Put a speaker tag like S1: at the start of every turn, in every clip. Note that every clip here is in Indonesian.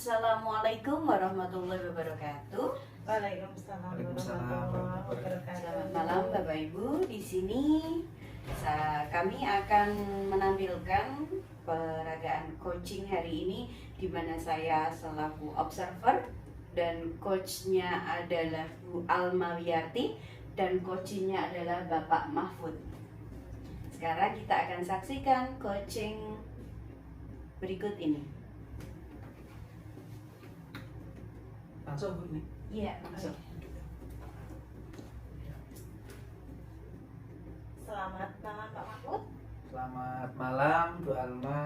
S1: Assalamualaikum warahmatullahi wabarakatuh.
S2: Waalaikumsalam warahmatullahi wabarakatuh.
S1: Selamat malam Bapak Ibu. Di sini kami akan menampilkan peragaan coaching hari ini, di mana saya selaku observer dan coachnya adalah Bu Alma Wiyarti dan coachingnya adalah Bapak Mahfud. Sekarang kita akan saksikan coaching berikut ini.
S2: Langsung Bu ini.
S1: Iya, langsung.
S2: Selamat malam Pak Mahfud.
S3: Selamat malam Bu Alma.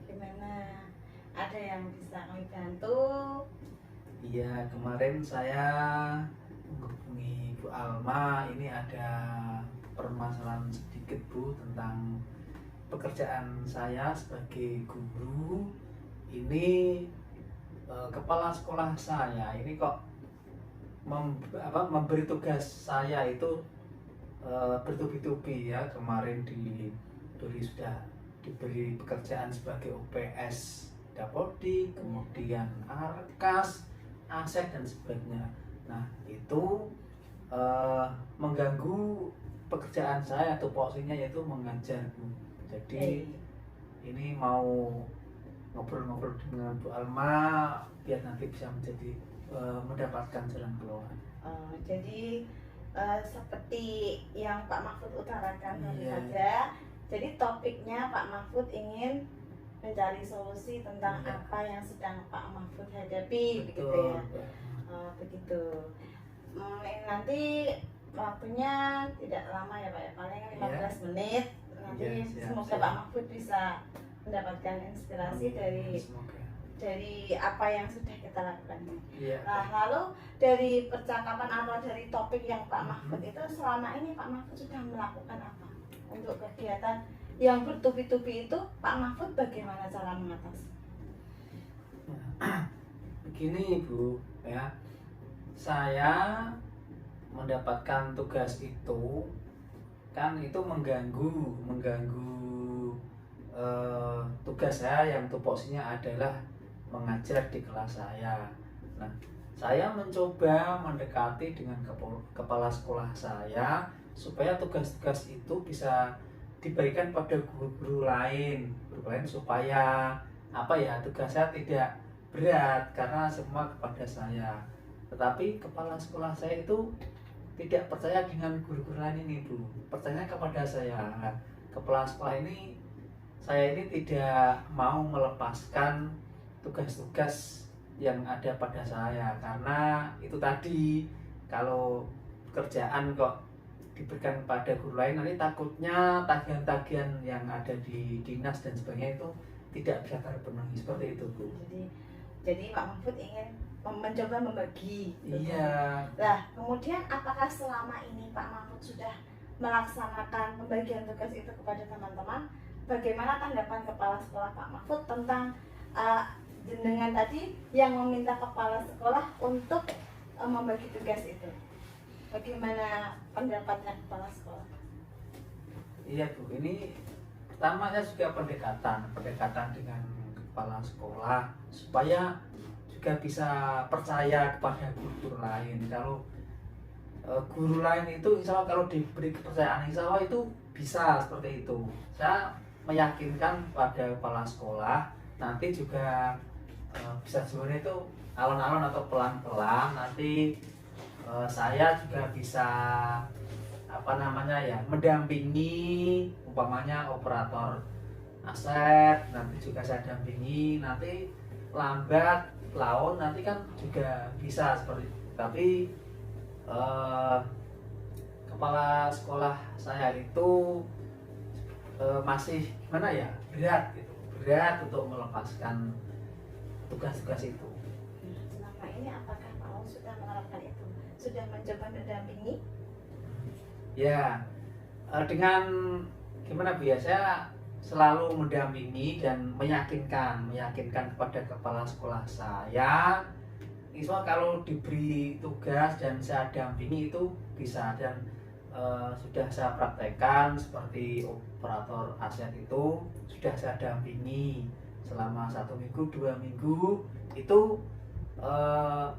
S2: Gimana? Ada yang bisa kami bantu?
S3: Iya, kemarin saya menghubungi Bu Alma. Ini ada permasalahan sedikit Bu tentang pekerjaan saya sebagai guru. Ini kepala sekolah saya ini kok memberi tugas saya itu bertubi-tubi ya. Kemarin sudah diberi pekerjaan sebagai OPS Dapodi, kemudian Arkas, Aset dan sebagainya. Nah itu mengganggu pekerjaan saya, atau porsinya yaitu mengajar Bu. Jadi ini mau ngobrol-ngobrol dengan Bu Alma biar nanti bisa mendapatkan jalan keluar.
S2: Jadi seperti yang Pak Mahfud utarakan tadi
S3: Iya.
S2: saja. Jadi topiknya Pak Mahfud ingin mencari solusi tentang
S3: Iya.
S2: apa yang sedang Pak Mahfud hadapi, begitu
S3: Betul,
S2: ya. Begitu. Nanti waktunya tidak lama ya Pak ya, paling 15 menit. Nanti
S3: Iya, siap,
S2: semoga
S3: siap.
S2: Pak Mahfud bisa mendapatkan inspirasi
S3: Semoga.
S2: dari apa yang sudah kita lakukan.
S3: Iya.
S2: Nah, lalu dari percakapan atau dari topik yang Pak Mahfud itu, selama ini Pak Mahfud sudah melakukan apa untuk kegiatan yang bertubi-tubi itu? Pak Mahfud bagaimana cara mengatasi?
S3: Begini Bu, ya, saya mendapatkan tugas itu kan itu mengganggu tugas saya yang tupoksinya adalah mengajar di kelas saya. Nah, saya mencoba mendekati dengan kepala sekolah saya supaya tugas-tugas itu bisa diberikan pada guru-guru lain supaya tugas saya tidak berat karena semua kepada saya. Tetapi kepala sekolah saya itu tidak percaya dengan guru-guru lain ini Bu, percaya kepada saya. Kepala sekolah ini, saya ini tidak mau melepaskan tugas-tugas yang ada pada saya, karena itu tadi, kalau pekerjaan kok diberikan pada guru lain, nanti takutnya tagihan-tagihan yang ada di dinas dan sebagainya itu tidak bisa terpenuhi, seperti itu Bu.
S2: Jadi Pak Mahfud ingin mencoba membagi.
S3: Iya.
S2: Nah, kemudian apakah selama ini Pak Mahfud sudah melaksanakan pembagian tugas itu kepada teman-teman? Bagaimana tanggapan kepala sekolah Pak Mahfud tentang jenengan tadi yang meminta kepala sekolah untuk membagi tugas itu? Bagaimana pendapatnya kepala sekolah?
S3: Iya Bu, ini pertama saya juga pendekatan dengan kepala sekolah supaya juga bisa percaya kepada guru lain. Kalau guru lain itu insya Allah kalau diberi kepercayaan insya Allah itu bisa seperti itu. Saya meyakinkan pada kepala sekolah nanti juga bisa sebenarnya itu alon-alon atau pelan-pelan nanti saya juga bisa mendampingi umpamanya operator aset, nanti juga saya dampingi, nanti lambat laun nanti kan juga bisa seperti itu. Tapi kepala sekolah saya itu masih berat untuk melepaskan tugas-tugas itu.
S2: Selama ini apakah Pak Mahfud sudah menerapkan itu? Sudah mencoba mendampingi?
S3: Ya, dengan Bu ya, saya selalu mendampingi dan meyakinkan kepada kepala sekolah saya. Insya Allah kalau diberi tugas dan saya dampingi itu bisa, dan sudah saya praktekkan seperti operator aset itu sudah saya dampingi selama 1 minggu 2 minggu itu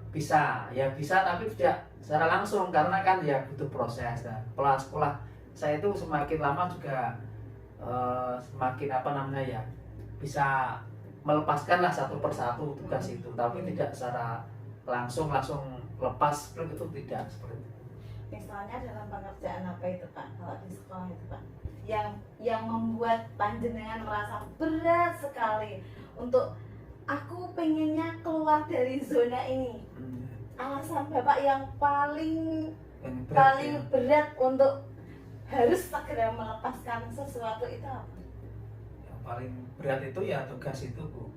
S3: bisa tapi tidak secara langsung karena kan ya butuh proses. Nah, kepala sekolah saya itu semakin lama juga semakin bisa melepaskan lah satu persatu tugas itu, tapi tidak secara langsung lepas itu tidak seperti itu.
S2: Misalnya dalam pengerjaan apa itu Pak, kalau di sekolah itu Pak, yang membuat panjenengan merasa berat sekali untuk aku pengennya keluar dari zona ini. Alasan Bapak yang paling berat untuk harus segera melepaskan sesuatu itu apa?
S3: Yang paling berat itu ya tugas itu Bu,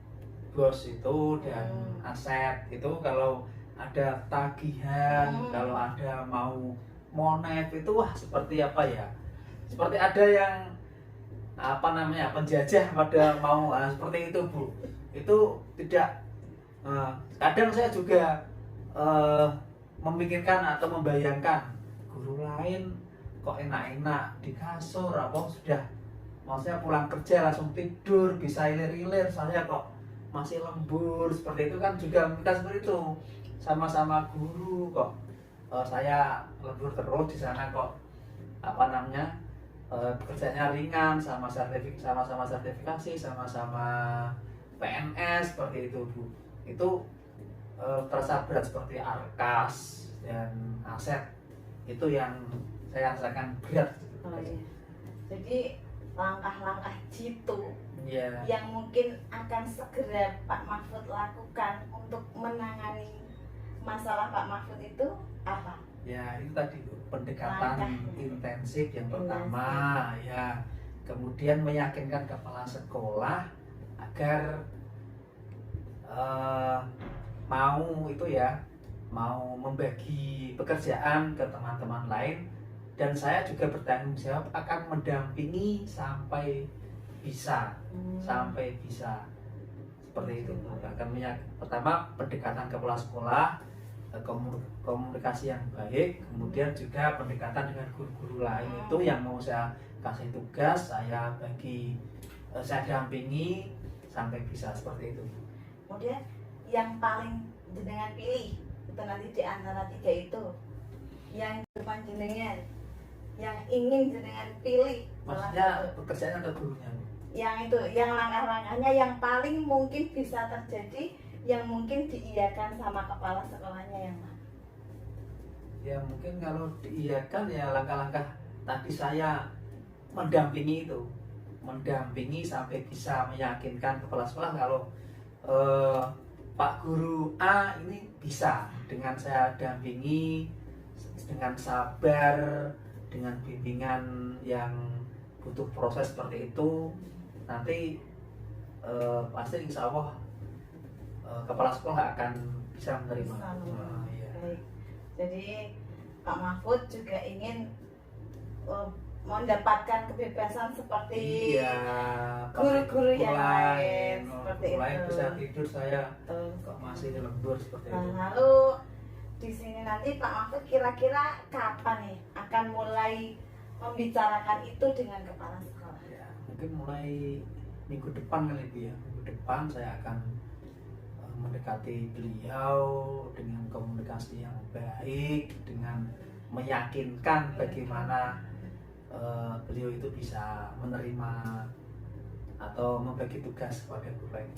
S3: bos itu dan aset itu. Kalau ada tagihan, kalau ada mau monet itu wah seperti apa ya, seperti ada yang penjajah pada mau seperti itu Bu. Itu tidak kadang saya juga memikirkan atau membayangkan guru lain kok enak-enak di kasur sudah maksudnya pulang kerja langsung tidur bisa ilir-ilir, saya kok masih lembur seperti itu kan juga minta seperti itu. Sama-sama guru kok saya lembur terus di sana kok pekerjaannya ringan, sama-sama sertifikasi, sama-sama PNS seperti itu Bu. Itu terasa berat seperti arkas dan aset itu yang saya rasakan berat.
S2: Iya. Jadi langkah-langkah jitu
S3: yeah,
S2: yang mungkin akan segera Pak Mahfud lakukan untuk menangani masalah Pak Mahfud itu apa?
S3: Ya itu tadi pendekatan intensif yang pertama ya, kemudian meyakinkan kepala sekolah agar mau membagi pekerjaan ke teman-teman lain, dan saya juga bertanggung jawab akan mendampingi sampai bisa seperti itu. Pertama pendekatan kepala sekolah, komunikasi yang baik, kemudian juga pendekatan dengan guru-guru lain itu yang mau saya kasih tugas, saya dampingi sampai bisa seperti itu.
S2: Kemudian yang paling jenengan pilih itu nanti di antara 3 itu yang panjenengan yang ingin jenengan pilih,
S3: maksudnya pekerjaan atau gurunya?
S2: Yang langkah-langkahnya yang paling mungkin bisa terjadi, yang mungkin diiyakan sama kepala sekolahnya yang mana?
S3: Ya mungkin kalau diiyakan ya langkah-langkah tadi saya mendampingi sampai bisa meyakinkan kepala sekolah kalau Pak Guru A ini bisa dengan saya dampingi dengan sabar, dengan bimbingan yang butuh proses seperti itu, nanti pasti insya Allah kepala sekolah akan bisa menerima.
S2: Iya. Baik. Jadi Pak Mahfud juga ingin mendapatkan kebebasan seperti guru-guru yang lain seperti itu.
S3: Bisa tidur, saya kok masih lembur seperti itu.
S2: Lalu di sini nanti Pak Mahfud kira-kira kapan nih akan mulai membicarakan itu dengan kepala sekolah?
S3: Ya, mungkin mulai minggu depan kali Bu ya. Minggu depan saya akan mendekati beliau dengan komunikasi yang baik, dengan meyakinkan bagaimana beliau itu bisa menerima atau membagi tugas kepada guru lain.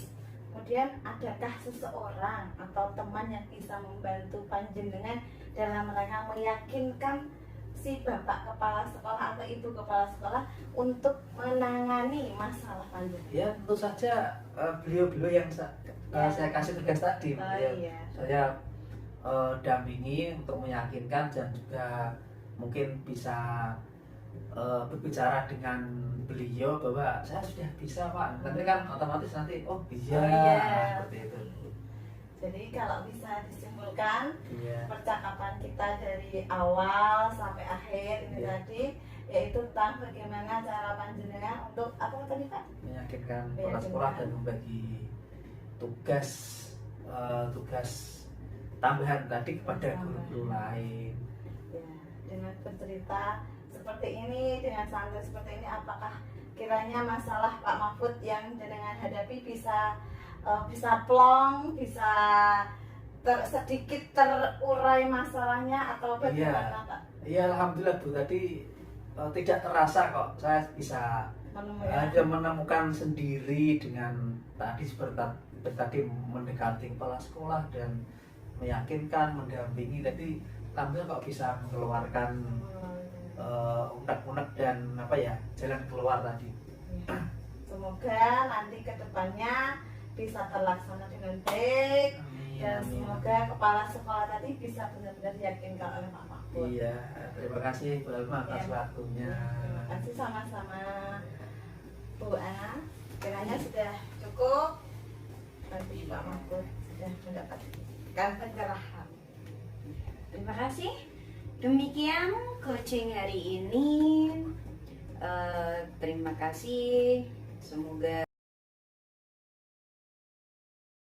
S2: Kemudian adakah seseorang atau teman yang bisa membantu panjenengan dalam rangka meyakinkan si bapak kepala sekolah atau ibu kepala sekolah untuk menangani masalah panjenengan?
S3: Ya tentu saja beliau-beliau yang saya kasih tugas tadi. Saya dampingi untuk meyakinkan dan juga mungkin bisa berbicara dengan beliau bahwa saya sudah bisa Pak. Nanti kan otomatis nanti seperti itu.
S2: Jadi kalau bisa disimpulkan percakapan kita dari awal sampai akhir ini tadi yaitu tentang bagaimana cara panjenengan untuk apa tadi Pak?
S3: Meyakinkan kepala sekolah dan membagi tugas tambahan tadi kepada guru-guru lain.
S2: Ya, dengan bercerita seperti ini, dengan santai seperti ini, apakah kiranya masalah Pak Mahfud yang jenengan hadapi bisa plong, bisa sedikit terurai masalahnya atau bagaimana Pak?
S3: Iya, alhamdulillah Bu, tadi tidak terasa kok saya bisa menemukan sendiri dengan tadi seperti tadi mendekati kepala sekolah dan meyakinkan, mendampingi. Tadi alhamdulillah kok bisa mengeluarkan unek-unek dan jalan keluar tadi.
S2: Semoga nanti kedepannya bisa terlaksana dengan baik.
S3: Amin,
S2: dan
S3: amin.
S2: semoga kepala sekolah tadi bisa benar-benar diyakinkan oleh Pak Mahfud.
S3: Iya, terima kasih Bu Alma atas waktunya.
S2: Terima kasih sama-sama Bu Ana. Kiranya sudah cukup bagi Pak Mahfud sudah mendapatkan pencerahan.
S1: Terima kasih. Demikian coaching hari ini. Terima kasih. Semoga